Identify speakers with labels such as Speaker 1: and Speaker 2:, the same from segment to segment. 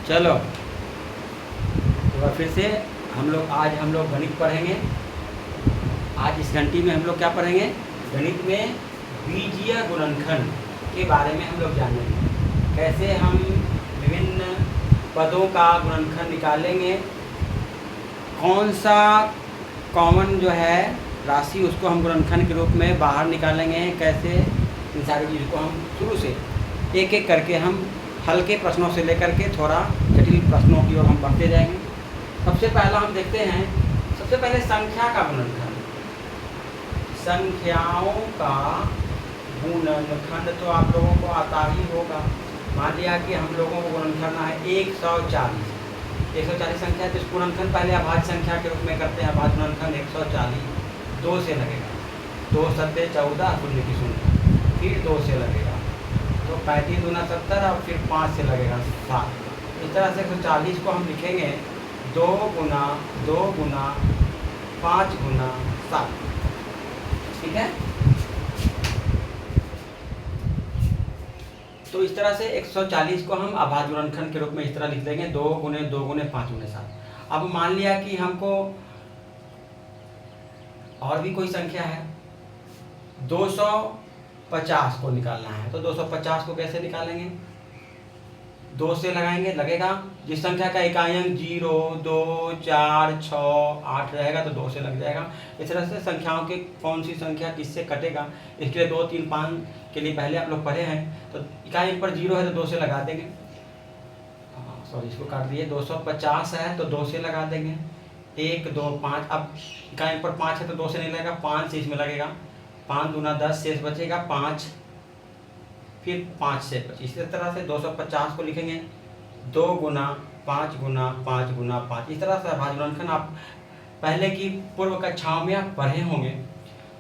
Speaker 1: चलो तो फिर से आज हम लोग गणित पढ़ेंगे। आज इस घंटी में हम लोग क्या पढ़ेंगे? गणित में बीजीय गुणनखंड के बारे में हम लोग जानेंगे। कैसे हम विभिन्न पदों का गुणनखंड निकालेंगे, कौन सा कॉमन जो है राशि उसको हम गुणनखंड के रूप में बाहर निकालेंगे, कैसे इन सारी चीज़ों को हम शुरू से एक एक करके हम हल्के प्रश्नों से लेकर के थोड़ा जटिल प्रश्नों की ओर हम बढ़ते जाएंगे। सबसे पहला हम देखते हैं, सबसे पहले संख्या का गुणनखंड। संख्याओं का गुणनखंड तो आप लोगों को आता ही होगा। मान लिया कि हम लोगों को गुणन करना है 140 संख्या, तो इस गुणनखंड पहले अभाज्य संख्या के रूप में करते हैं। अभाज्य गुणनखंड 140 2 से लगेगा, 2 सत्ते 14 शून्य की शून्य, फिर 2 से लगेगा तो 35 दूना 70 और फिर 5 से लगेगा 7। इस तरह से 140 को हम लिखेंगे 2 गुना 5 गुना 7। ठीक है, तो इस तरह से 140 को हम अभाज्य गुणनखंड के रूप में इस तरह लिख देंगे 2 गुने 2 गुने 5 गुने 7। अब मान लिया कि हमको और भी कोई संख्या है, 250 को निकालना है। तो 250 को कैसे निकालेंगे? 2 से लगाएंगे, लगेगा। जिस संख्या का इकाई अंक 0, 2, 4, 6, 8 रहेगा तो 2 से लग जाएगा। इस तरह से संख्याओं की कौन सी संख्या किससे कटेगा, इसके लिए 2, 3, 5 के लिए पहले आप लोग पढ़े हैं। तो इकाई अंक पर 0 है तो 2 से लगा देंगे। सॉरी, इसको काट दिए। 250 है तो 2 से लगा देंगे। 1, 2, 5। अब इकाई अंक पर 5 है तो 2 से नहीं लगेगा, 5 से इसमें लगेगा। 5 दूना 10 शेष बचेगा 5, फिर 5 से 25। इस तरह से 250 को लिखेंगे 2 गुना 5 गुना 5 गुना 5। इस तरह से अभाज्य गुणनखंड आप पहले की पूर्व कक्षाओं में आप पढ़े होंगे।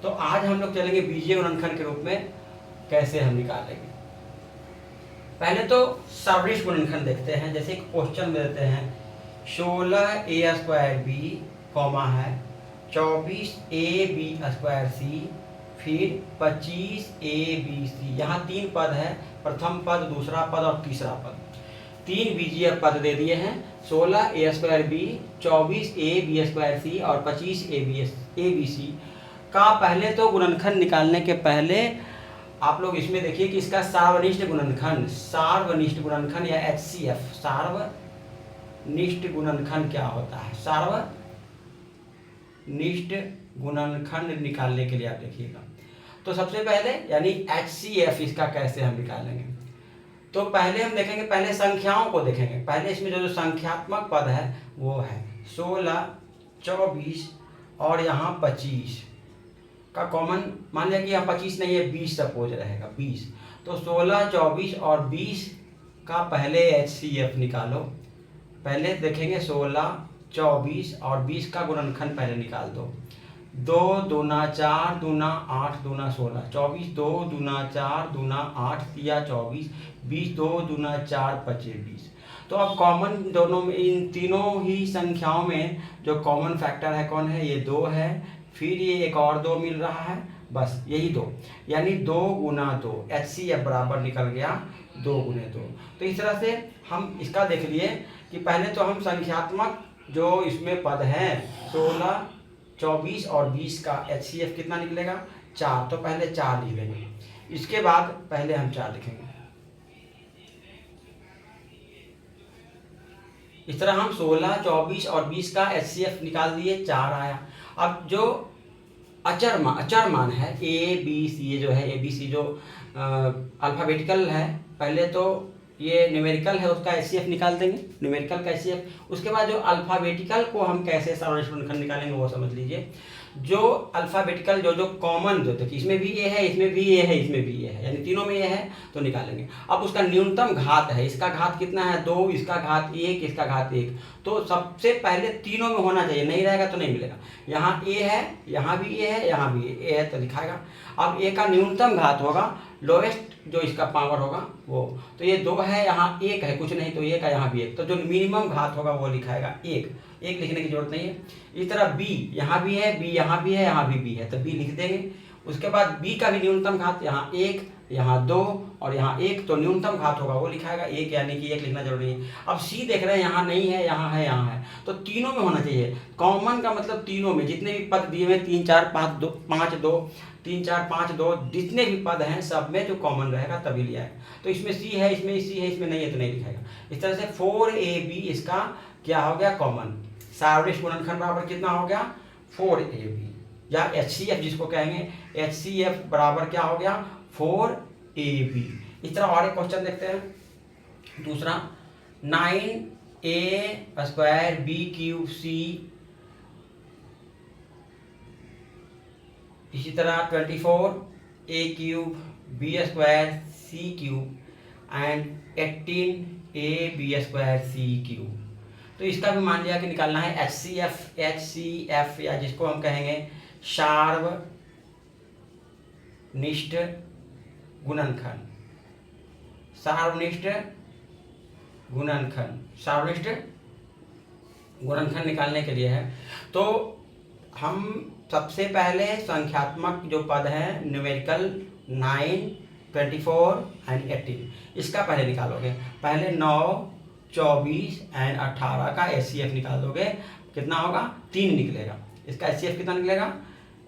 Speaker 1: तो आज हम लोग चलेंगे बीजीय गुणनखंड के रूप में कैसे हम निकालेंगे। पहले तो सवृष गुणनखंड देखते हैं। जैसे एक क्वेश्चन में देते हैं 16a² b कॉमा है 24ab² c फिर 25abc। यहाँ 3 पद है, प्रथम पद, दूसरा पद और तीसरा पद। 3 बीजीय पद दे दिए हैं, 16a² b 24ab² c और 25abc का। पहले तो गुणनखंड निकालने के पहले आप लोग इसमें देखिए कि इसका सार्वनिष्ठ गुणनखंड या HCF, सार्वनिष्ठ गुणनखंड क्या होता है। सार्वनिष्ठ गुणनखंड निकालने के लिए आप देखिएगा, तो सबसे पहले यानी HCF इसका कैसे हम निकालेंगे। तो पहले हम देखेंगे, पहले संख्याओं को देखेंगे। पहले इसमें जो संख्यात्मक पद है वो है 16, 24 और यहाँ 25 का कॉमन। मान लिया कि यहाँ 25 नहीं है, 20 सपोज रहेगा, 20। तो 16, 24 और 20 का पहले HCF निकालो। पहले देखेंगे 16, 24 और 20 का गुणनखंड पहले निकाल दो। 2 दूना 4 दूना 8 दूना 16, 24 2 दूना 4 दूना 8 तिया 24, 20 2 दूना 4 25 20। तो अब कॉमन दोनों में, इन तीनों ही संख्याओं में जो कॉमन फैक्टर है कौन है? ये 2 है, फिर ये एक और 2 मिल रहा है, बस यही 2, यानी 2 गुना 2। HCF बराबर निकल गया 2 गुने 2। तो इस तरह से हम इसका देख लिए कि पहले तो हम संख्यात्मक जो इसमें पद हैं 16, 24 और 20 का HCF कितना निकलेगा? 4। तो पहले 4 लिख लेंगे, इसके बाद पहले हम 4 लिखेंगे। इस तरह हम 16, 24 और 20 का HCF निकाल दिए, 4 आया। अब जो अचर मान है ABC, ये जो है ABC जो अल्फ़ाबेटिकल है, पहले तो ये न्यूमेरिकल है उसका HCF निकाल देंगे, न्यूमेरिकल का HCF। उसके बाद जो अल्फ़ाबेटिकल को हम कैसे सार्वनिष्ठ गुणनखंड निकालेंगे वो समझ लीजिए। जो अल्फ़ाबेटिकल जो कॉमन जो देखिए, इसमें भी ये है, इसमें भी ये है, इसमें भी ये है, यानी तीनों में ये है तो निकालेंगे। अब उसका न्यूनतम घात है, इसका घात कितना है? 2, इसका घात 1, इसका घात 1। तो सबसे पहले तीनों में होना चाहिए, नहीं रहेगा तो नहीं मिलेगा। यहाँ a है, यहाँ भी a है, यहाँ भी a है तो लिखाएगा। अब a का न्यूनतम घात होगा, लोएस्ट जो इसका पावर होगा वो, तो ये 2 है, यहाँ 1 है, कुछ नहीं तो 1 है, यहाँ भी 1। तो जो मिनिमम घात होगा वो लिखाएगा 1 लिखने की जरूरत नहीं है। इस तरह b यहाँ भी है, b यहाँ भी है, यहाँ भी b है, तो b लिख देंगे। उसके बाद b का भी न्यूनतम घात यहाँ 1, यहाँ 2 और यहाँ 1, तो न्यूनतम घात होगा वो लिखाएगा 1, यानी कि 1 लिखना जरूरी है। अब सी देख रहे हैं यहाँ नहीं है, यहाँ है, यहाँ है, तो तीनों में होना चाहिए। कॉमन का मतलब तीनों में जितने भी पद दिए हुए 3 4 5 2 5 2 3 4 5 2 जितने भी पद हैं सब में जो कॉमन रहेगा तभी लिया है। तो इसमें सी है, इसमें सी है, इसमें नहीं है तो नहीं लिखाएगा। इस तरह से 4ab इसका क्या हो गया, कॉमन। सार्वनिष्ठ गुणनखंड बराबर कितना हो गया, 4ab, या HCF जिसको कहेंगे, HCF बराबर क्या हो गया, 4ab। इस तरह और एक क्वेश्चन देखते हैं दूसरा, 9a square b cube C, इसी तरह 24a cube b square c cube and 18ab square c cube. तो इसका भी मान लिया कि निकालना है HCF या जिसको हम कहेंगे सार्वनिष्ठ गुणनखंड। सार्वनिष्ठ गुणनखंड निकालने के लिए है तो हम सबसे पहले संख्यात्मक जो पद है न्यूमेरिकल 9, 24 एंड 18 इसका पहले निकालोगे। पहले 9, 24 एंड 18 का HCF निकाल दोगे, कितना होगा, 3 निकलेगा। इसका HCF कितना निकलेगा,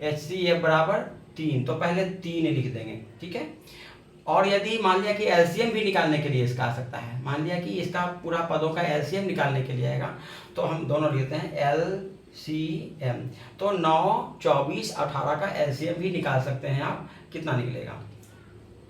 Speaker 1: HCF बराबर 3, तो पहले 3 लिख देंगे, ठीक है। और यदि मान लिया कि LCM भी निकालने के लिए इसका आ सकता है, मान लिया कि इसका पूरा पदों का LCM निकालने के लिए आएगा, तो हम दोनों लिखते हैं LCM। तो 9, 24, 18 का LCM भी निकाल सकते हैं आप, कितना निकलेगा,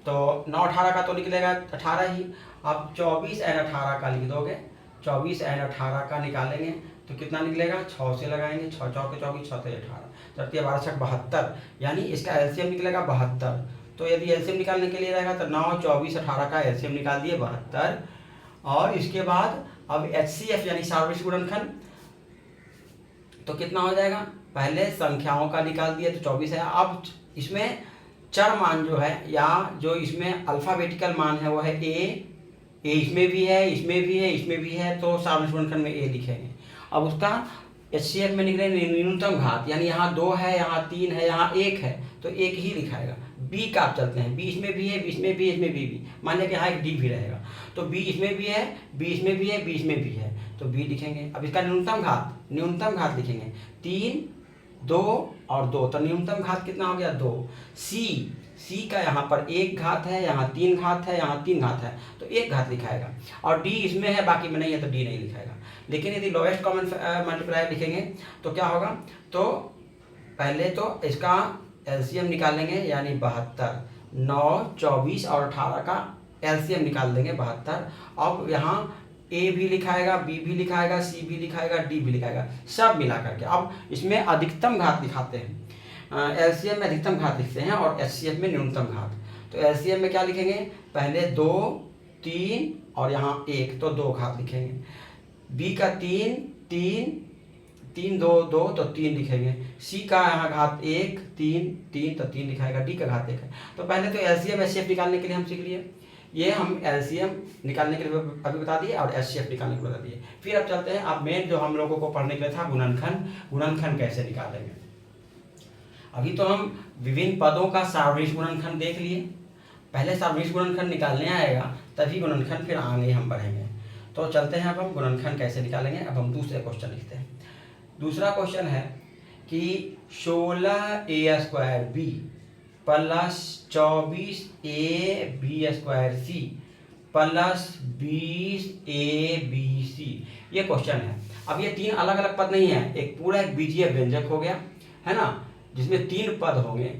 Speaker 1: तो 9, 18 का तो निकलेगा 18 ही। अब 24 एंड 18 का लिख दोगे, 24 एंड 18 का निकालेंगे तो कितना निकलेगा, 6 से लगाएंगे, 6 चौके 24, 6 से 18, 4 12 6 72, यानी इसका LCM निकलेगा 72। तो यदि LCM निकालने के लिए रहेगा तो 9, 24, 18 का LCM निकाल दिए 72। और इसके बाद अब HCF यानी सार्वनिष्ठ गुणनखंड, तो कितना हो जाएगा, पहले संख्याओं का निकाल दिए तो 24 है। अब इसमें चर मान जो है या जो इसमें अल्फाबेटिकल मान है वो है ए इसमें भी है, इसमें भी है, इसमें भी है, तो सार्वनिष्ठ गुणनखंड में ए लिखेंगे। अब उसका HCF में निकले न्यूनतम घात, यानी यहाँ 2 है, यहाँ 3 है, यहाँ 1 है, तो 1 ही लिखाएगा। बी का आप चलते हैं, बी इसमें भी है, बी इसमें भी है, इसमें भी मान लिया कि यहाँ एक डी भी रहेगा, तो बी इसमें भी है, बी इसमें भी है, बी इसमें भी है, तो बी लिखेंगे। अब इसका न्यूनतम घात लिखेंगे, 3, 2 और 2, तो न्यूनतम घात कितना हो गया, 2। सी का यहाँ पर 1 घात है, यहाँ 3 घात है, यहाँ 3 घात है, तो 1 घात लिखाएगा। और डी इसमें है, बाकी में नहीं है, तो डी नहीं लिखाएगा। लेकिन यदि लोएस्ट कॉमन मल्टीप्लायर लिखेंगे तो क्या होगा, तो पहले तो इसका LCM निकालेंगे, यानी 72, 9, 24 और 18 का LCM निकाल देंगे 72। अब यहाँ A भी लिखाएगा, B भी लिखाएगा, C भी लिखाएगा, D भी लिखाएगा, सब मिला करके। अब इसमें अधिकतम घात दिखाते हैं, LCM में अधिकतम घात लिखते हैं और HCF में न्यूनतम घात। तो LCM में क्या लिखेंगे, पहले 2, 3 और यहाँ 1, तो 2 घात लिखेंगे। B का 3, 2, 2 तो 3 लिखेंगे। C का यहाँ घात 1, 3 तो 3 लिखाएगा। D का घात 1 है। तो पहले तो LCM HCF निकालने के लिए हम सीख लिए, ये हम LCM निकालने के लिए अभी बता दिए और HCF निकालने के लिए बता दिए। फिर अब चलते हैं, अब मेन जो हम लोगों को पढ़ने के लिए था गुणनखंड कैसे निकालेंगे। अभी तो हम विभिन्न पदों का सार्वनिष्ठ गुणनखंड देख लिए, पहले सार्वनिष्ठ गुणनखंड निकालने आएगा तभी गुणनखंड, फिर आगे हम बढ़ेंगे। तो चलते हैं अब हम गुणनखंड कैसे निकालेंगे। अब हम दूसरे क्वेश्चन लिखते हैं। दूसरा क्वेश्चन है कि 16a square b plus 24ab square c plus 20abc, ये क्वेश्चन है। अब ये 3 अलग अलग पद नहीं है, एक पूरा एक बीजीय व्यंजक हो गया है ना, जिसमें 3 पद होंगे।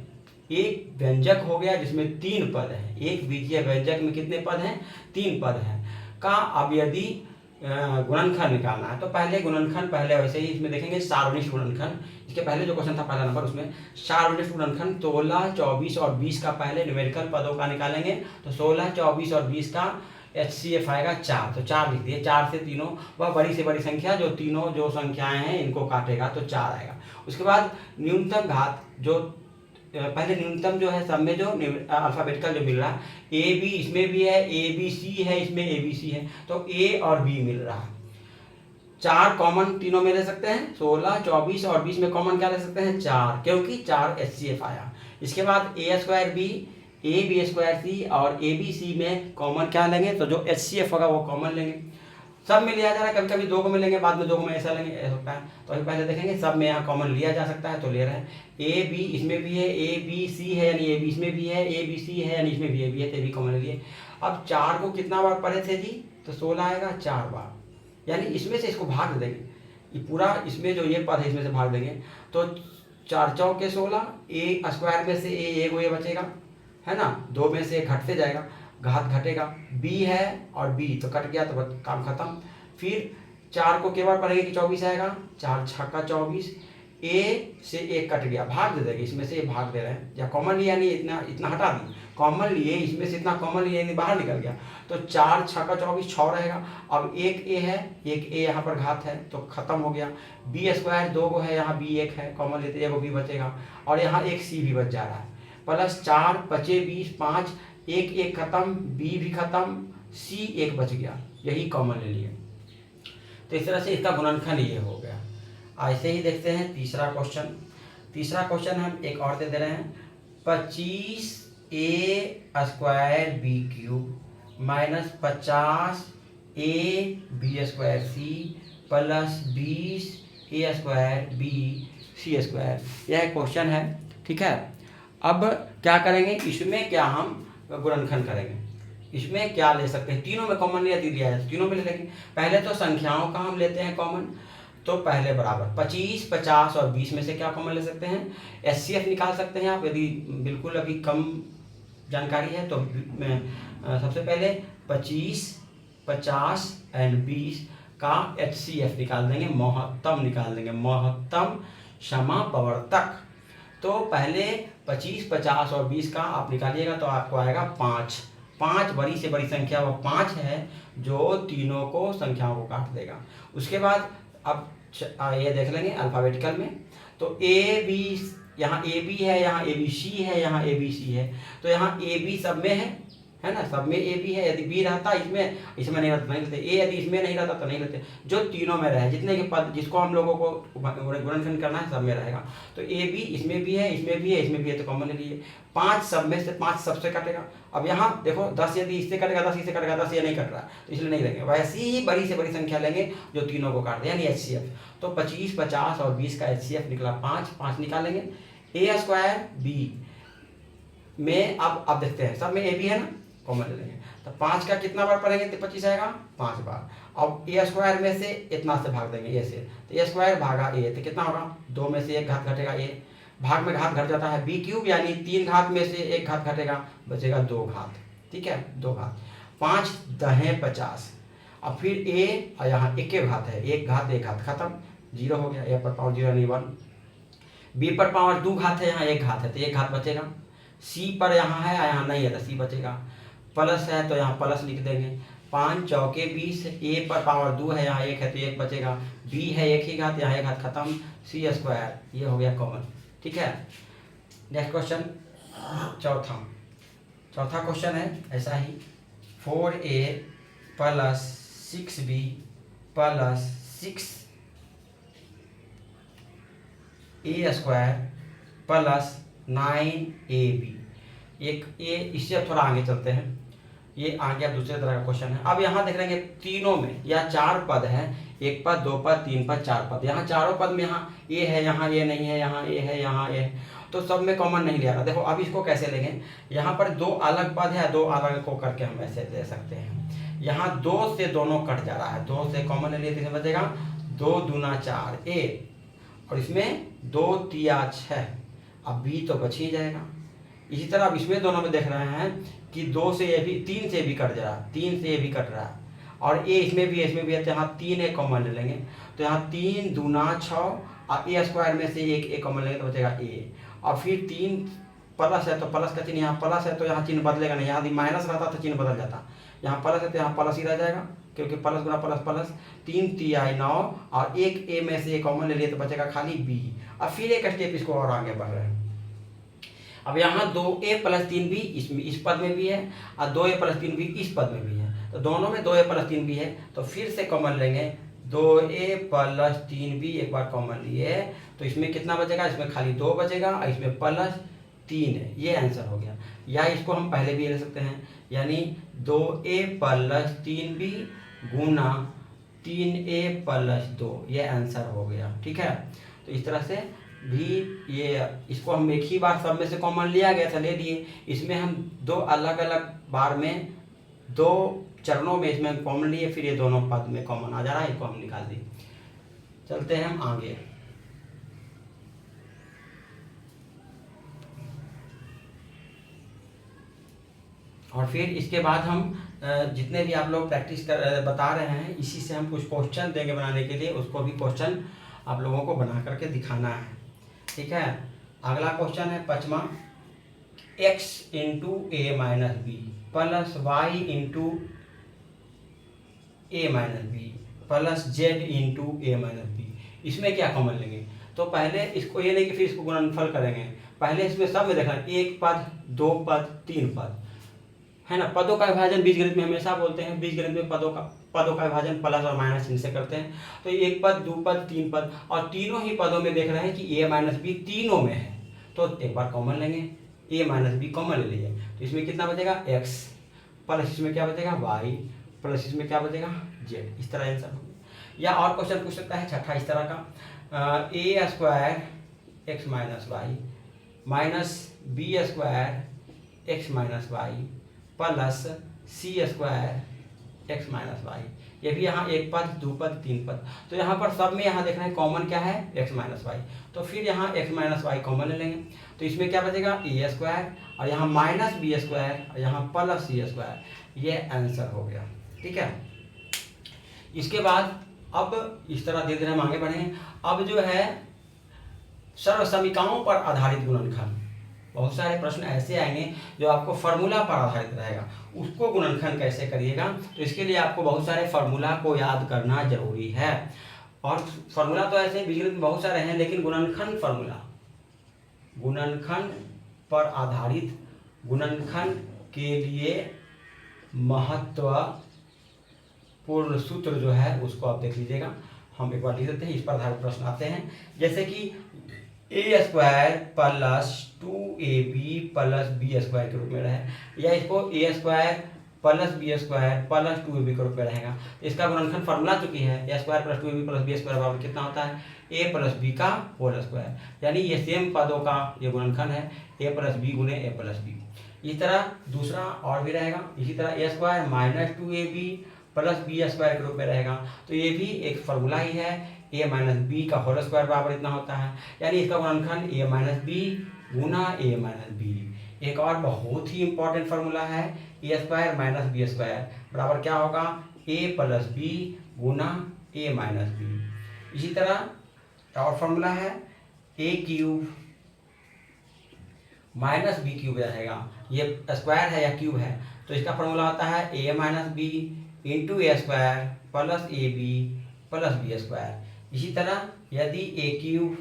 Speaker 1: एक व्यंजक हो गया जिसमें 3 पद हैं, एक बीजीय व्यंजक में कितने पद हैं, 3 पद हैं का। अब यदि गुणनखंड निकालना है तो पहले गुणनखंड, पहले वैसे ही इसमें देखेंगे सार्वनिष्ठ गुणनखंड। इसके पहले जो क्वेश्चन था पहला नंबर, उसमें सार्वनिष्ठ गुणनखंड 16, 24 और 20 का पहले न्यूमेरिकल पदों का निकालेंगे। तो 16, 24 और 20 का HCF आएगा 4, तो 4 लिख दिए। 4 से तीनों वह बड़ी से बड़ी संख्या जो तीनों जो संख्याएं हैं इनको काटेगा तो 4 आएगा। उसके बाद न्यूनतम घात, जो पहले न्यूनतम जो है सब में जो अल्फाबेटिकल जो मिल रहा है, ए बी इसमें भी है, ए बी सी है, इसमें ए बी सी है, तो ए और बी मिल रहा है। 4 कॉमन तीनों में ले सकते हैं, 16, 24 और 20 में कॉमन क्या ले सकते हैं, 4, क्योंकि 4 HCF आया। इसके बाद a square b a b square c और ए बी सी में कॉमन क्या लेंगे, तो जो HCF होगा वो कॉमन लेंगे। सब में लिया जा रहा है, कभी कभी 2 को में लेंगे, बाद में 2 को में ऐसा लेंगे, ऐसा होता है। तो अभी पहले देखेंगे सब में यहाँ कॉमन लिया जा सकता है, तो ले रहे हैं। ए बी इसमें भी है, ए बी सी है यानी ए बी इसमें भी है, ए बी सी है यानी इसमें भी ए बी है, तो ए बी कॉमन ले लिए। अब 4 को कितना बार पढ़े थे जी, तो 16 आएगा 4 बार, यानी इसमें से इसको भाग देंगे, ये पूरा इसमें जो ये पद है इसमें से भाग देंगे, तो 4 चौके 16, ए स्क्वायर में से ए बचेगा, है ना, 2 में से घटते जाएगा, घात घटेगा, बी है और बी तो कट गया, तो काम खत्म। फिर 4 को के बार पढ़ेंगे कि 24 आएगा, 4 छक्का 24, ए से 1 कट गया, भाग दे देंगे, इसमें से ये भाग दे रहे हैं, या कॉमन लिया नहीं, इतना हटा दी, कॉमन लिए, इसमें से इतना कॉमन लिए यानी बाहर निकल गया, तो 4 छक्का 24 6 रहेगा। अब एक ए है, एक ए यहाँ पर घात है तो खत्म हो गया। बी स्क्वायर 2 को है, यहाँ बी 1 है, कॉमन लेते एगो बी बचेगा, और यहाँ एक सी भी बच जा रहा है, प्लस 4 बचे 20 5 एक खत्म, बी भी खत्म, सी 1 बच गया, यही कॉमन ले लिए। तो इस तरह से इसका गुणनखंड ये हो गया। ऐसे ही देखते हैं तीसरा क्वेश्चन। तीसरा क्वेश्चन हम एक और दे रहे हैं, 25 a square b cube minus 50 a b square c plus 20 a square b c square, यह क्वेश्चन है, ठीक है। अब क्या करेंगे, इसमें क्या हम गुणनखंड करेंगे, इसमें क्या ले सकते हैं, तीनों में कॉमन दिया है, तीनों में ले लेंगे। पहले तो संख्याओं का हम लेते हैं कॉमन, तो पहले बराबर 25 50 और 20 में से क्या कॉमन ले सकते हैं, HCF निकाल सकते हैं आप, यदि बिल्कुल अभी कम जानकारी है तो सबसे पहले 25 50 एंड 20 का HCF निकाल देंगे, महत्तम निकाल देंगे, महत्तम समापवर्तक। तो पहले 25 50 और 20 का आप निकालिएगा तो आपको आएगा 5 बड़ी से बड़ी संख्या वो 5 है, जो तीनों को संख्याओं को काट देगा। उसके बाद अब ये देख लेंगे अल्फ़ाबेटिकल में, तो ए बी, यहाँ ए बी है, यहाँ ए बी सी है, यहाँ ए बी सी है, तो यहाँ ए बी सब में है ना, सब में ए बी है, यदि बी रहता इसमें नहीं रहता नहीं लेते, ए यदि इसमें नहीं रहता तो नहीं लेते, जो तीनों में रहे, जितने के पद जिसको हम लोगों को गुणनखंड करना है सब में रहेगा। तो ए बी इसमें भी है, इसमें भी है, इसमें भी है, तो कॉमन ले लिए। 5 सब में से 5 सबसे कटेगा। अब यहाँ देखो 10 यदि इससे कटेगा 10 इससे कटेगा, 10 ये नहीं कट रहा तो इसलिए नहीं लेंगे, वैसी ही बड़ी से बड़ी संख्या लेंगे जो तीनों को काट दे, यानी HCF। तो 25 50 और 20 का HCF निकला 5 निकालेंगे। ए स्क्वायर बी में अब देखते हैं, सब में ए बी है ना, कॉमन ले लेंगे, तो 5 का कितना बार पढ़ेंगे तो 25 आएगा 5 बार। अब ए स्क्वायर में से इतना से भाग देंगे, ए से, तो ए स्क्वायर भागा ए, तो कितना होगा, 2 में से 1 घात घटेगा, ए भाग में घात घट जाता है, बी क्यूब यानी 3 घात में से 1 घात घटेगा, बचेगा 2 घात, ठीक है, 2 घात, 5 दहें 50। अब फिर ए और यहाँ 1 घात है, 1 घात खत्म, 0 हो गया, ए पर पावर 0 यानी 1। बी पर पावर 2 घात है, यहाँ 1 घात है तो 1 घात बचेगा। सी पर यहाँ है, यहाँ नहीं है तो सी बचेगा, प्लस है तो यहाँ प्लस लिख देंगे, 5 चौके 20, ए पर पावर 2 है, यहाँ 1 है तो 1 बचेगा, बी है 1 ही घात, यहाँ 1 घात खत्म, सी स्क्वायर, ये हो गया कॉमन, ठीक है। नेक्स्ट क्वेश्चन चौथा क्वेश्चन है ऐसा ही, 4a plus 6b plus 6a square plus 9ab। एक ये इससे थोड़ा आगे चलते हैं, ये आ गया दूसरे तरह का क्वेश्चन है। अब यहाँ देख रहे हैं तीनों में या 4 पद है, 1 पद 2 पद 3 पद 4 पद, यहाँ चारों पद में यहाँ ए है, यहाँ ए नहीं है, यहाँ ए है, यहाँ ए है, तो सब में कॉमन नहीं लिया रहा। देखो अब इसको कैसे लेंगे, यहाँ पर 2 अलग पद है, 2 अलग को करके हम ऐसे ले सकते हैं। यहाँ 2 से दोनों कट जा रहा है, 2 से कॉमन ले लिए तो बचेगा 2 दूना 4 ए, और इसमें 2 तिया 6, अब बी तो बच ही जाएगा। इसी तरह अब इसमें दोनों में देख रहे हैं कि 2 से ये भी, 3 से भी कट जा रहा है, 3 से ये भी कट रहा है, और ए इसमें भी है, तो यहाँ 3 ए कॉमन ले लेंगे, तो यहाँ 3 दूना 6, और ए स्क्वायर में से 1 ए कॉमन लेंगे तो बचेगा ए, और फिर 3 प्लस है तो प्लस का चिन्ह, यहाँ प्लस है तो यहाँ चिन्ह बदलेगा नहीं, यहाँ यदि माइनस रहता तो चिन्ह बदल जाता, यहाँ प्लस है तो यहाँ प्लस ही रह जाएगा, क्योंकि प्लस गुना प्लस प्लस, 3 तिहाई 9, और 1 ए में से कॉमन ले लिए तो बचेगा खाली बी। अब फिर एक स्टेप इसको और आगे बढ़ रहे हैं। अब यहाँ 2a प्लस 3b इसमें इस पद में भी है, और 2a प्लस 3b इस पद में भी है, तो दोनों में 2a प्लस 3b है, तो फिर से कॉमन लेंगे, 2a प्लस 3b एक बार कॉमन लिए तो इसमें कितना बचेगा, इसमें खाली 2 बचेगा और इसमें प्लस 3 है, ये आंसर हो गया। या इसको हम पहले भी ले सकते हैं, यानी 2a प्लस 3b गुना 3a प्लस 2, ये आंसर हो गया। ठीक है, तो इस तरह से भी ये इसको हम एक ही बार सब में से कॉमन लिया गया था, ले लिए। इसमें हम दो अलग अलग बार में, दो चरणों में इसमें कॉमन लिए, फिर ये दोनों पद में कॉमन आ जा रहा है, इसको हम निकाल दिए। चलते हैं हम आगे। और फिर इसके बाद हम जितने भी आप लोग प्रैक्टिस कर बता रहे हैं, इसी से हम कुछ क्वेश्चन देंगे बनाने के लिए, उसको भी क्वेश्चन आप लोगों को बना करके दिखाना है। ठीक है, अगला क्वेश्चन है 5वां, x into a minus b plus y into a minus b plus z into a minus b. इसमें क्या कॉमन लेंगे? तो पहले इसको ये नहीं कि फिर इसको गुणनफल करेंगे, पहले इसमें सब में देखना, एक पद, दो पद, तीन पद, है ना। पदों का विभाजन बीजगणित में हमेशा बोलते हैं, बीजगणित में पदों का विभाजन प्लस और माइनस चिन्ह से करते हैं। तो एक पद, दो पद, तीन पद, और तीनों ही पदों में देख रहे हैं कि ए माइनस बी तीनों में है, तो एक बार कॉमन लेंगे, ए माइनस बी कॉमन ले लीजिए। तो इसमें कितना बचेगा? एक्स प्लस इसमें क्या बचेगा? वाई प्लस इसमें क्या बचेगा? जेड। इस तरह आंसर होगा। या और क्वेश्चन पूछ सकता है छठा इस तरह का, a square x minus y minus b square x minus y plus C square x minus y. ये भी यहाँ एक पद, दो पद, तीन पद, तो यहाँ पर सब में यहाँ देखना है कॉमन क्या है? X minus y. तो फिर यहाँ एक्स माइनस वाई कॉमन ले लेंगे, तो इसमें क्या बचेगा? ए स्क्वायर, और यहाँ माइनस बी स्क्वायर, और यहाँ प्लस सी स्क्वायर। ये आंसर हो गया। ठीक है, इसके बाद अब इस तरह धीरे धीरे हम आगे बढ़े। अब जो है सर्वसमीकाओं पर आधारित गुणनखंड, बहुत सारे प्रश्न ऐसे आएंगे जो आपको फार्मूला पर आधारित रहेगा, उसको गुणनखंड कैसे करिएगा, तो इसके लिए आपको बहुत सारे फार्मूला को याद करना जरूरी है। और फार्मूला तो ऐसे बीजगणित में बहुत सारे हैं, लेकिन गुणनखंड फार्मूला, गुणनखंड पर आधारित गुणनखंड के लिए महत्वपूर्ण सूत्र जो है उसको आप देख लीजिएगा। हम एक बार लिख देते हैं, इस पर आधारित प्रश्न आते हैं, जैसे कि a square plus 2ab plus B square के रूप में रहे, या इसको a square plus B square plus 2ab के रूप में रहेगा। इसका गुणनखंड फार्मूला चुकी है, a square plus 2ab plus B square बराबर कितना होता है? ए प्लस बी का होल स्क्वायर, यानी ये सेम पदों का ये गुणनखंड है, ए प्लस बी गुने ए प्लस बी। इस तरह दूसरा और भी रहेगा, इसी तरह a square minus 2ab plus B square के रूप में रहेगा, तो ये भी एक फार्मूला ही है, ए माइनस बी का होल स्क्वायर बराबर इतना होता है, यानी इसका गुणनखंड ए माइनस बी गुना ए माइनस बी। एक और बहुत ही इंपॉर्टेंट फार्मूला है, a square minus b square बराबर क्या होगा? ए प्लस बी गुना ए माइनस बी। इसी तरह और फार्मूला है, ए क्यूब माइनस बी क्यूब रहेगा, ये स्क्वायर है या क्यूब है, तो इसका फार्मूला होता है a minus b into a square plus a b plus B square. इसी तरह यदि a cube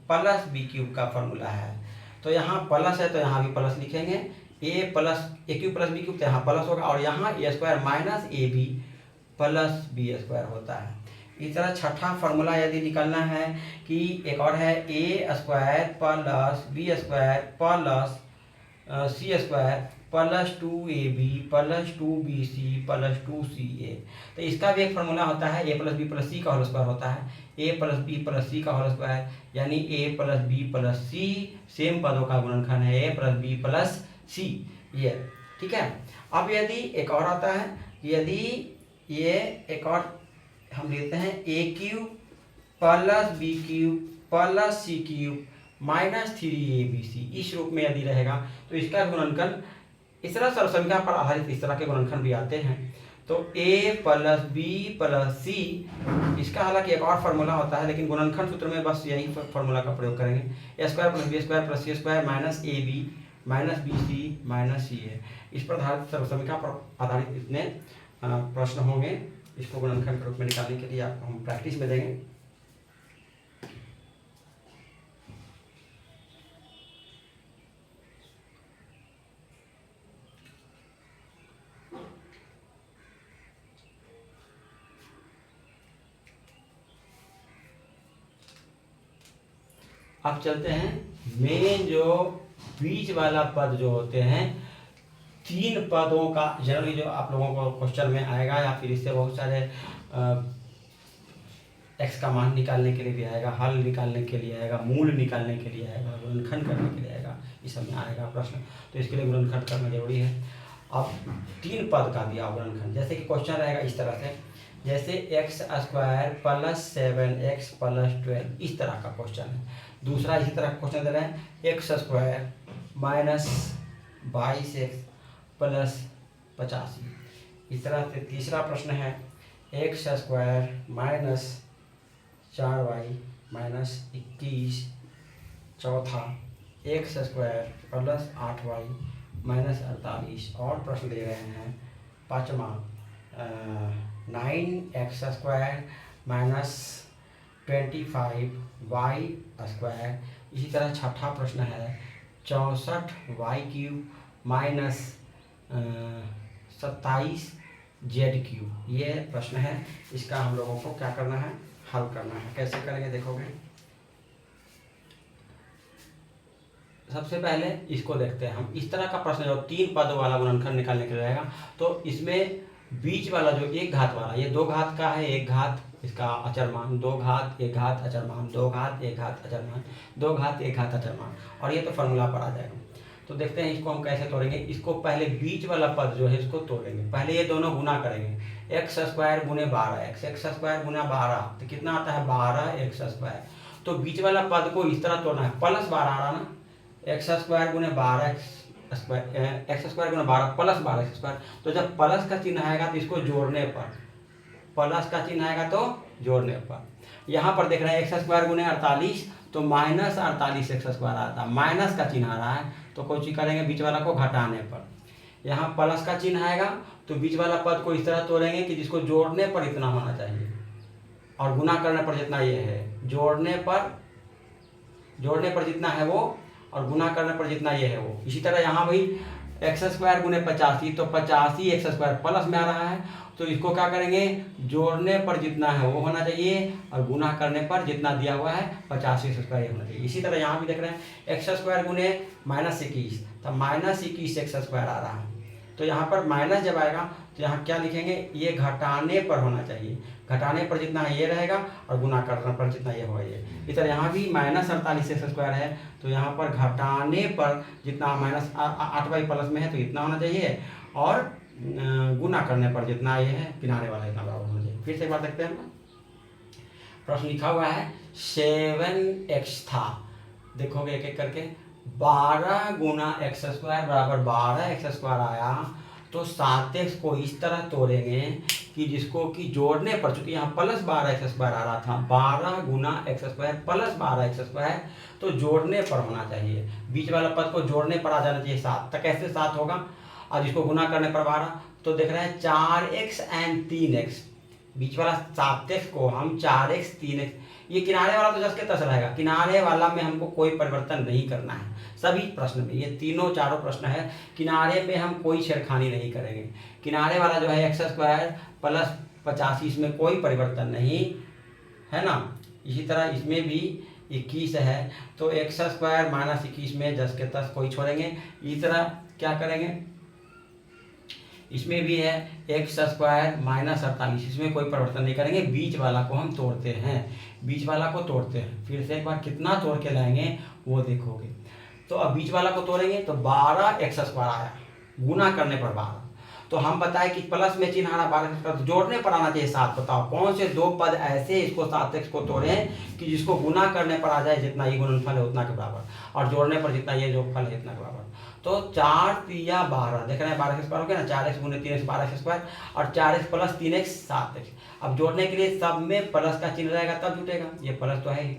Speaker 1: plus b cube का फार्मूला है, तो यहाँ प्लस है तो यहाँ भी प्लस लिखेंगे, a cube plus b cube, तो यहाँ प्लस होगा, और यहाँ a square minus A b plus B square होता है। इस तरह छठा फार्मूला यदि निकालना है कि एक और है, a square plus B square plus C square plus 2ab plus 2bc plus 2ca। तो इसका भी एक फार्मूला होता है, a plus b plus c का होल स्क्वायर होता है, a plus b plus c का होल स्क्वायर, यानी a plus b plus c same पदों का गुणनखंड है, a plus b plus c. ये ठीक है। अब यदि एक और आता है, यदि ये एक और हम लेते हैं, a cube plus b cube plus c cube minus 3abc, इस रूप में यदि रहेगा तो इसका गुणनखंड इस तरह सर्वसंख्या पर आधारित इस तरह के गुणनखंड भी आते हैं। तो a प्लस बी प्लस सी, इसका हालांकि एक और फार्मूला होता है, लेकिन गुणनखंड सूत्र में बस यही फार्मूला का प्रयोग करेंगे, A square plus B square plus C square minus A B minus B C minus C है। इस पर आधारित सर्वसंख्या पर आधारित इतने प्रश्न होंगे, इसको गुणनखंड के रूप में निकालने के लिए आपको हम प्रैक्टिस में देंगे। अब चलते हैं मेन जो बीच वाला पद जो होते हैं तीन पदों का जनरली जो आप लोगों को क्वेश्चन में आएगा, या फिर इससे बहुत सारे एक्स का मान निकालने के लिए भी आएगा, हल निकालने के लिए आएगा, मूल निकालने के लिए आएगा, गुणनखंड करने के लिए आएगा, इस सब में आएगा प्रश्न। तो इसके लिए गुणनखंड करना जरूरी है। अब तीन पद का दिया गुणनखंड, जैसे कि क्वेश्चन रहेगा इस तरह से, जैसे x square plus 7x plus 12, इस तरह का क्वेश्चन है। दूसरा इसी तरह क्वेश्चन दे रहे हैं, x square minus 22x plus 85। इस तरह से तीसरा प्रश्न है, x square minus 4y minus 21। चौथा, x square plus 8y minus 48। और प्रश्न दे रहे हैं पाँचवा, 9x square minus 25y square. इसी तरह छठा प्रश्न है 64y³ माइनस 27z³। ये प्रश्न है, इसका हम लोगों को क्या करना है, हल करना है। कैसे करेंगे देखोगे। सबसे पहले इसको देखते हैं हम। इस तरह का प्रश्न जो तीन पदों वाला गुणनखंड निकालने के लिए रहेगा, तो इसमें बीच वाला जो एक घात वाला, ये दो घात का है, एक घात इसका अचरमान, दो घात एक घात अचरमान, दो घात एक घात अचरमान, दो घात एक घात अचरमान, और ये तो फॉर्मूला पर आ जाएगा। तो देखते हैं इसको हम कैसे तोड़ेंगे। इसको पहले बीच वाला पद जो है इसको तोड़ेंगे। पहले ये दोनों गुना करेंगे, एक्स स्क्वायर गुने 12x, एक्स स्क्वायर गुना 12, तो कितना आता है 12x स्क्वायर। तो बीच वाला पद को इस तरह तोड़ना है, प्लस 12 आ रहा ना, एक्स स्क्वायर गुने 12x स्क्वायर, एक्स स्क्वायर गुना 12 प्लस 12x स्क्वायर। तो जब प्लस का चिन्ह आएगा तो इसको जोड़ने पर, प्लस का चिन्ह आएगा तो जोड़ने पर। यहाँ पर देख रहे हैं एक्स स्क्वायर गुने 48, तो माइनस 48x स्क्वायर आता है, माइनस का चिन्ह आ रहा है, तो कोई चीज करेंगे बीच वाला को घटाने पर। यहाँ प्लस का चिन्ह आएगा तो बीच वाला पद को इस तरह तोड़ेंगे कि जिसको जोड़ने पर इतना होना चाहिए, और गुना करने पर जितना ये है, जोड़ने पर जितना है वो, और गुना करने पर जितना ये है वो। इसी तरह यहाँ भी एक्स स्क्वायर गुने 85, तो 85x स्क्वायर प्लस में आ रहा है, तो इसको क्या करेंगे, जोड़ने पर जितना है वो होना चाहिए, और गुना करने पर जितना दिया हुआ है 85x स्क्वायर होना चाहिए। इसी तरह यहाँ भी देख रहे हैं एक्स स्क्वायर गुने माइनस 21, तो माइनस 21x स्क्वायर आ रहा है। तो यहाँ पर माइनस जब आएगा तो यहाँ क्या लिखेंगे, ये घटाने पर होना चाहिए, घटाने पर जितना है ये रहेगा, और गुना करने पर जितना ये होगा ये। इस तरह यहाँ भी माइनस 48x स्क्वायर है, तो यहाँ पर घटाने पर जितना माइनस 8y प्लस में है तो इतना होना चाहिए, और गुना करने पर जितना ये है किनारे वाला इतना बराबर होना चाहिए। फिर से एक बार देखते हैं। प्रश्न लिखा हुआ है 7x था, देखोगे एक एक करके, 12 गुना एक्स स्क्वायर बराबर 12x स्क्वायर आया, तो 7x को इस तरह तोड़ेंगे कि जिसको कि जोड़ने पर, चूंकि यहाँ प्लस 12x स्क्वायर आ रहा था, 12 गुना x square plus 12x square, तो जोड़ने पर होना चाहिए, बीच वाला पद को जोड़ने पर आ जाना चाहिए 7। तो कैसे 7 होगा, और जिसको गुना करने पर 12, तो देख रहे हैं 4x एंड 3x, बीच वाला 7x को हम 4x 3x, ये किनारे वाला तो जस के तस रहेगा, किनारे वाला में हमको कोई परिवर्तन नहीं करना है। सभी प्रश्न में ये तीनों चारों प्रश्न है, किनारे में हम कोई छेड़खानी नहीं करेंगे। किनारे वाला जो है एक्स स्क्वायर प्लस 85, इसमें कोई परिवर्तन नहीं है ना। इसी तरह इसमें भी 21 है, तो एक्स स्क्वायर माइनस 21 में जस के तस कोई छोड़ेंगे। इसी तरह क्या करेंगे, इसमें भी है एक्स स्क्वायर माइनस 48, इसमें कोई परिवर्तन नहीं करेंगे, बीच वाला को हम तोड़ते हैं, बीच वाला को तोड़ते हैं। फिर से एक बार कितना तोड़ के लाएंगे वो देखोगे। तो अब बीच वाला को तोड़ेंगे तो 12x स्क्वायर आया, गुना करने पर 12, तो हम बताए कि प्लस में चिन्ह आ रहा 12x, तो जोड़ने पर आना चाहिए 7। बताओ कौन से दो पद ऐसे इसको 7x को तोड़ें कि जिसको गुना करने पर आ जाए जितना ये गुणनफल है उतना के बराबर, और जोड़ने पर जितना ये जो फल है इतना के बराबर। तो 4 3 12, देख रहे हैं 12x स्क्वायर हो गया ना, 4x गुने 3x 12x स्क्वायर, और 4x प्लस 3x 7x। अब जोड़ने के लिए सब में प्लस का चिन्ह रहेगा तब जुटेगा, ये प्लस तो है ही।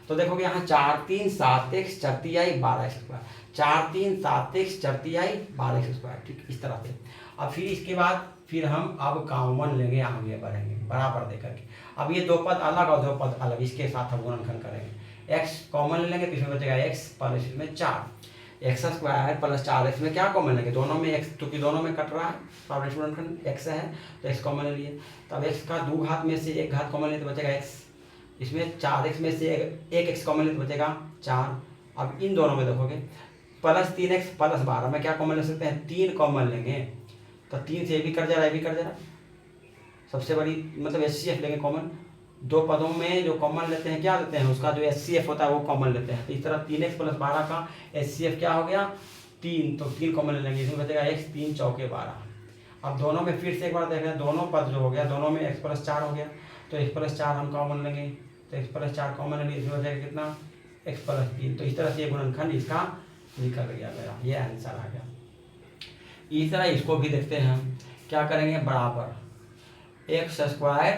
Speaker 1: तो देखोगे यहाँ 4 3 7x 4 3 12x square, 4 3 7x 4 3 12x square, ठीक इस तरह से। अब फिर इसके बाद फिर हम अब कॉमन लेंगे, आगे बढ़ेंगे बराबर दे करके। अब ये दो पद अलग और दो पद अलग, इसके साथ हम गुणनखंड करेंगे। x कॉमन ले लेंगे तो इसमें बचेगा x प्लस इसमें 4, एक्स स्क्वायर प्लस 4x में क्या कॉमन लेंगे, दोनों में x, क्योंकि दोनों में कट रहा है, गुणनखंड x है तो x कॉमन ले लिए। तब x का 2 घात में से 1 घात कॉमन ले तो बचेगा x, इसमें 4x में से 1x कॉमन ले तो बचेगा 4। अब इन दोनों में देखोगे प्लस 3x प्लस 12 में क्या कॉमन ले सकते हैं, 3 कॉमन लेंगे तो 3 से ये भी कट जा रहा है, ये भी कट जा रहा है। सबसे बड़ी मतलब HCF लेंगे कॉमन, दो पदों में जो कॉमन लेते हैं क्या लेते हैं, उसका जो HCF होता है वो कॉमन लेते हैं। तो इस तरह 3x प्लस 12 का HCF क्या हो गया, 3, तो 3 कॉमन ले लेंगे, इसमें बचेगा x, 3 चौके 12। अब दोनों में फिर से एक बार देख रहे हैं, दोनों पद जो हो गया दोनों में x प्लस 4 हो गया, तो x प्लस 4 हम कॉमन लेंगे, तो x प्लस 4 कॉमन लेंगे, इसमें बचेगा कितना, x प्लस 3। तो इस तरह से ये गुणनखंड इसका निकल गया मेरा, ये आंसर आ गया। इस तरह इसको भी देखते हैं हम, क्या करेंगे, बराबर x स्क्वायर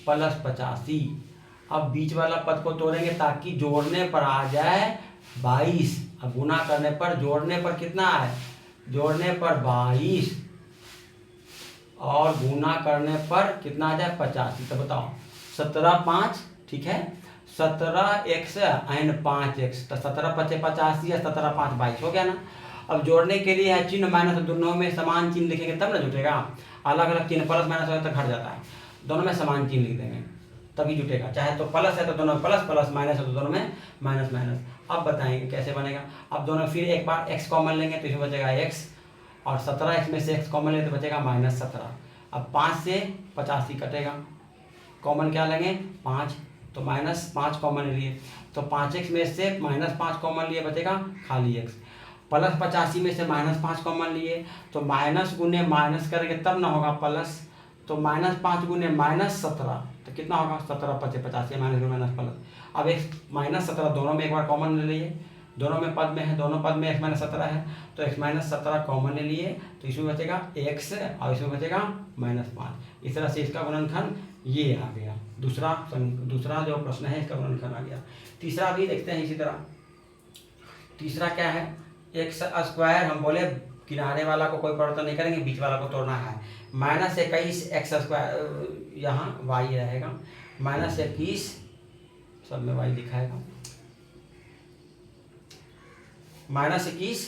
Speaker 1: प्लस 85। अब बीच वाला पद को तोड़ेंगे ताकि जोड़ने पर आ जाए 22, अब गुना करने पर जोड़ने पर कितना है, जोड़ने पर 22 और गुना करने पर कितना आ जाए 85। तो बताओ 17 5, ठीक है, 17x एंड 5x, तो 17 5 85 या 17 5 22 हो गया ना। अब जोड़ने के लिए है चिन्ह माइनस, दोनों में समान चिन्ह लिखेंगे तब ना जुटेगा, अलग अलग चिन्ह प्लस माइनस हो तो घट जाता है, दोनों में समान चिन्ह लिख देंगे तभी जुटेगा, चाहे तो प्लस है तो दोनों में प्लस प्लस, माइनस है तो दोनों में माइनस माइनस। अब बताएंगे कैसे बनेगा। अब दोनों फिर एक बार x कॉमन लेंगे तो इसमें बचेगा x, और 17x में से x कॉमन लेंगे तो बचेगा -17। अब 5 से 85 कटेगा, कॉमन क्या लेंगे 5, तो -5 कॉमन लिए, तो 5x में से -5 कॉमन लिए बचेगा खाली x, प्लस 85 में से -5 कॉमन लिए तो माइनस गुने माइनस करेंगे तब ना होगा प्लस, तो -5 गुने -17 तो कितना होगा 17 5 85 माइनस माइनस प्लस। अब x -17 दोनों में एक बार कॉमन ले लिए, दोनों में पद में है, दोनों पद में x -17 है, तो x -17 कॉमन ले लिए तो इसमें बचेगा x और इसमें बचेगा -5। इस तरह से इसका गुणनखंड ये आ गया। दूसरा जो प्रश्न है इसका गुणनखंड आ गया। तीसरा भी देखते हैं इसी तरह। तीसरा क्या है, x स्क्वायर, हम बोले किनारे वाला को कोई परिवर्तन नहीं करेंगे, बीच वाला को तोड़ना है, -21 x स्क्वायर, यहाँ y रहेगा, -21 सब में y दिखाएगा, -21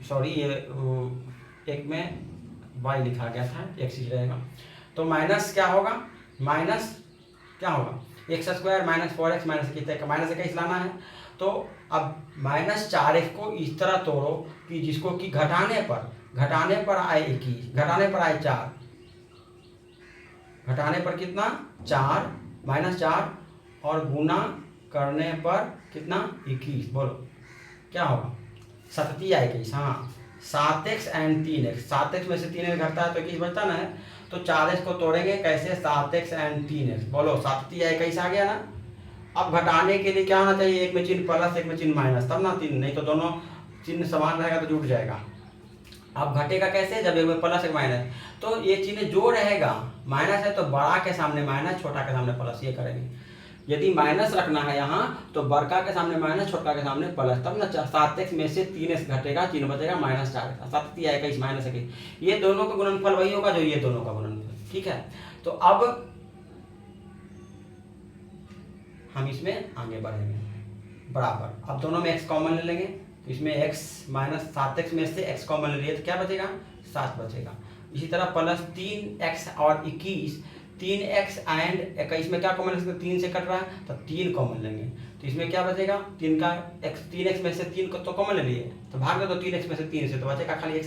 Speaker 1: सॉरी ये एक में y लिखा गया था, x ही रहेगा, तो माइनस क्या होगा, माइनस क्या होगा x स्क्वायर -4x -21 लाना है। तो अब -4x को इस तरह तोड़ो कि जिसको कि घटाने पर आए 21, घटाने पर आए 4, घटाने पर कितना 4 -4 और गुना करने पर कितना 21, बोलो क्या होगा 7 या 21, हाँ 7x एंड 3x, 7x में से 3x घटता है तो 21 बचता ना है, तो 4x को तोड़ेंगे कैसे 7x एंड 3x, बोलो 7 या 21 आ गया ना। अब घटाने के लिए क्या होना चाहिए, एक में चिन्ह प्लस एक में चिन्ह माइनस, तब ना 3, नहीं तो दोनों चिन्ह समान रहेगा तो जुट जाएगा। अब घटेगा कैसे, जब एक में प्लस एक माइनस, तो ये चिन्ह जो रहेगा, माइनस है तो बड़ा के सामने माइनस, छोटा के सामने प्लस, ये करेंगे। यदि माइनस रखना है यहाँ तो बड़का के सामने माइनस, छोटा के सामने प्लस, तब ना 7x में से 3x घटेगा, चिन्ह बचेगा -4, 7 या 21 -21, ये दोनों का गुणनफल वही होगा जो ये दोनों का गुणनफल, ठीक है। तो अब हम इसमें आगे बढ़ेंगे, बराबर अब दोनों में x कॉमन ले लेंगे, इसमें x -7x में से x कॉमन ले लिए तो क्या बचेगा 7 बचेगा। इसी तरह प्लस 3x और 21, 3x एंड 21 में क्या कॉमन ले सकते, 3 से कट रहा है तो 3 कॉमन लेंगे, तो इसमें क्या बचेगा 3x में से 3 को तो कॉमन ले लिए तो भाग दे, तो 3x में से 3 से तो बचेगा खाली x,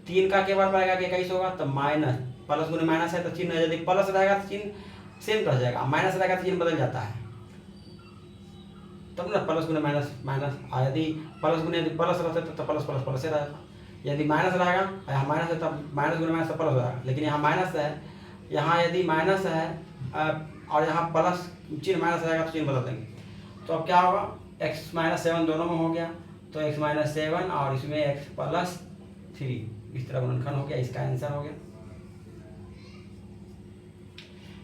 Speaker 1: 3 का के बार पाएगा कि 21 होगा, तो माइनस प्लस गुने माइनस है तो चिन्ह, यदि प्लस रहेगा तो चिन्ह सेम रह जाएगा, माइनस रहेगा तो चिन्ह बदल जाता है, तब ना प्लस गुने माइनस माइनस, यदि प्लस गुने यदि प्लस रहता तो प्लस प्लस प्लस ही रहता, यदि माइनस रहेगा यहाँ माइनस है तब माइनस गुने माइनस तो प्लस हो जाएगा, लेकिन यहाँ माइनस है, यहाँ यदि माइनस है और यहाँ प्लस चिन्ह माइनस रहेगा तो चिन्ह बदल देंगे, तो अब क्या होगा x -7 दोनों में हो गया, तो x -7 और इसमें x + 3, इस तरह गुणनखंड हो गया, इसका आंसर हो गया।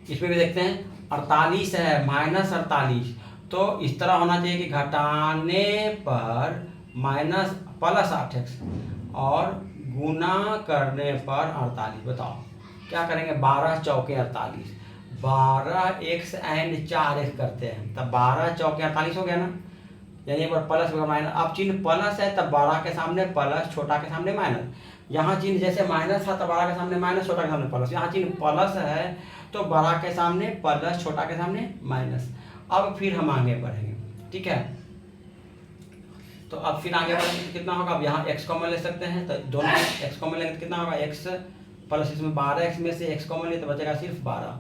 Speaker 1: इसमें भी देखते हैं 48 है -48, तो इस तरह होना चाहिए कि घटाने पर +8x और गुना करने पर 48, बताओ क्या करेंगे, 12 चौके 48, 12x एंड 4x करते हैं, तब 12 चौके 48 हो गया ना, यानी पर प्लस माइनस, अब चिन्ह प्लस है तब बड़ा के सामने प्लस, छोटा के सामने माइनस, यहाँ चिन्ह जैसे माइनस था तब बड़ा के सामने माइनस, छोटा के सामने प्लस, यहाँ चिन्ह प्लस है तो बड़ा के सामने प्लस, छोटा के सामने माइनस। अब फिर हम आगे बढ़ेंगे, ठीक है। तो अब फिर आगे बढ़ेंगे तो कितना होगा, अब यहाँ x कॉमन ले सकते हैं, तो दोनों x कॉमन लेंगे तो कितना होगा, x प्लस इसमें 12x में से x कॉमन ले तो बचेगा सिर्फ 12।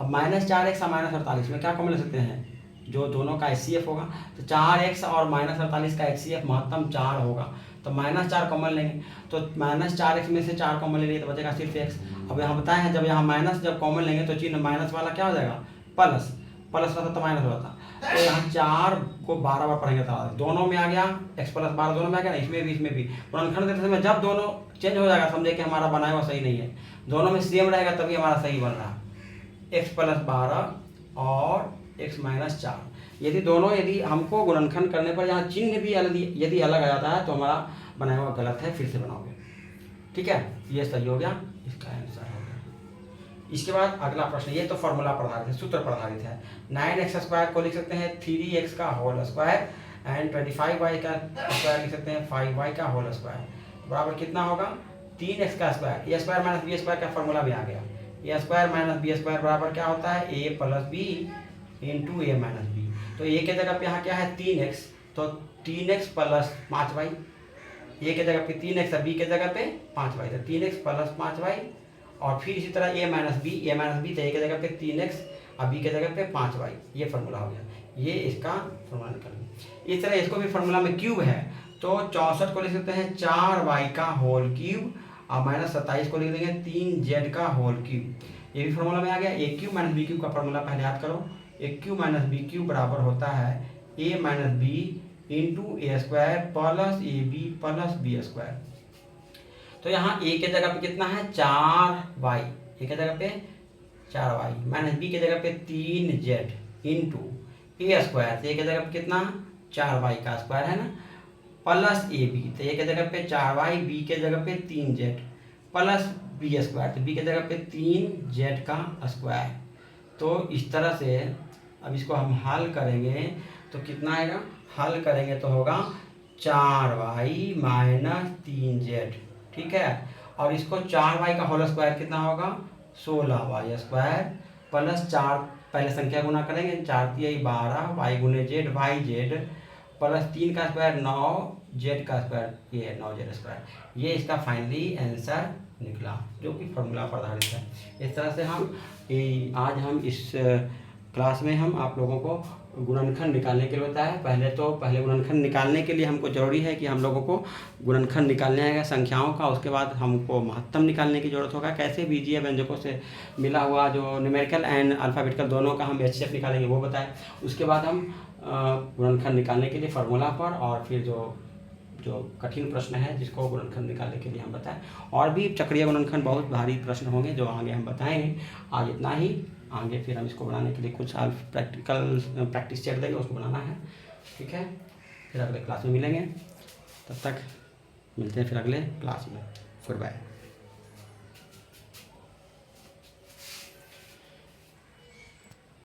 Speaker 1: अब -4x और -48 में क्या कॉमन ले सकते हैं, जो दोनों का HCF होगा, तो 4x और -48 का HCF महत्तम 4 होगा, तो -4 कॉमन लेंगे, तो -4x में से 4 कॉमन ले लिए तो बचेगा सिर्फ x। अब यहाँ बताए हैं जब यहाँ माइनस जब कॉमन लेंगे तो चिन्ह माइनस वाला क्या हो जाएगा, प्लस, प्लस रहता तो माइनस होता, तो यहाँ 4 को 12 बार पढ़ेंगे तो दोनों में आ गया x प्लस 12, दोनों में आ गया ना, इसमें भी गुणनखंड देते समय जब दोनों चेंज हो जाएगा समझे कि हमारा बनाया हुआ सही नहीं है, दोनों में सेम रहेगा तभी हमारा सही बन रहा है, x प्लस 12 और x माइनस 4। यदि हमको गुणनखंड करने पर यहाँ चिन्ह भी यदि अलग आ जाता है तो हमारा बनाया हुआ गलत है, फिर से बनाओगे, ठीक है, ये सही हो गया, इसका आंसर हो गया। इसके बाद अगला प्रश्न, ये तो फॉर्मूला पर आधारित है, सूत्र पर आधारित है। 9x² को लिख सकते हैं 3x का होल स्क्वायर एंड 25y का स्क्वायर लिख सकते हैं 5y का होल स्क्वायर, बराबर कितना होगा 3x का square, a square minus b square का फॉर्मूला भी आ गया, a square minus b square बराबर क्या होता है, a plus b into a minus b. तो ए के जगह पे यहाँ क्या है 3x, तो 3x प्लस 5y, ए के जगह पे 3x और बी के जगह पे 5y, तो 3x प्लस 5y, और फिर इसी तरह a माइनस बी, तो ए के जगह पे 3x और बी के जगह पे 5y, ये फार्मूला हो गया, ये इसका फार्मूला निकल गया। इस तरह इसको भी फार्मूला में क्यूब है तो 64 को लिख सकते हैं 4y का होल क्यूब और -27 को लिख देंगे 3z का होल क्यूब, ये भी फार्मूला में आ गया। A cube minus b cube का फार्मूला पहले याद करो, a cube minus b cube बराबर होता है a minus b into a square plus a b plus B square. तो यहाँ a के जगह पे कितना है 4y, ए के जगह पे 4y माइनस बी के जगह पे 3z इंटू ए स्क्वायर, तो ए के जगह पे कितना 4y का स्क्वायर है ना, प्लस ए बी, तो ए के जगह पे 4y, बी के जगह पे 3z प्लस बी स्क्वायर, तो बी के जगह पे 3z का स्क्वायर। तो इस तरह से अब इसको हम हल करेंगे तो कितना आएगा, हल करेंगे तो होगा 4y माइनस 3z, ठीक है, और इसको 4y का होल स्क्वायर कितना होगा 16y स्क्वायर प्लस 4, पहले संख्या गुना करेंगे 4 3 12 y गुने z वाई जेड प्लस 3 का स्क्वायर 9 z का स्क्वायर, ये 9z स्क्वायर, ये इसका फाइनली आंसर निकला जो कि फॉर्मूला पर आधारित है। इस तरह से हम आज हम इस क्लास में हम आप लोगों को गुणनखंड निकालने के लिए बताया। पहले गुणनखंड निकालने के लिए हमको ज़रूरी है कि हम लोगों को गुणनखंड निकालने आएगा संख्याओं का, उसके बाद हमको महत्तम निकालने की ज़रूरत होगा, कैसे बीजीय व्यंजकों से मिला हुआ जो न्यूमेरिकल एंड अल्फ़ाबेटिकल दोनों का हम HCF निकालेंगे वो बताएं। उसके बाद हम गुणनखंड निकालने के लिए फार्मूला पर और फिर जो कठिन प्रश्न है जिसको गुणनखंड निकालने के लिए हम बताएं, और भी चक्रीय गुणनखंड बहुत भारी प्रश्न होंगे जो आगे हम बताएंगे। आज इतना ही, आगे फिर हम इसको बनाने के लिए कुछ प्रैक्टिस सेट देंगे, उसको बनाना है, ठीक है। फिर अगले क्लास में मिलेंगे, तब तक मिलते हैं फिर अगले क्लास में, गुड बाय।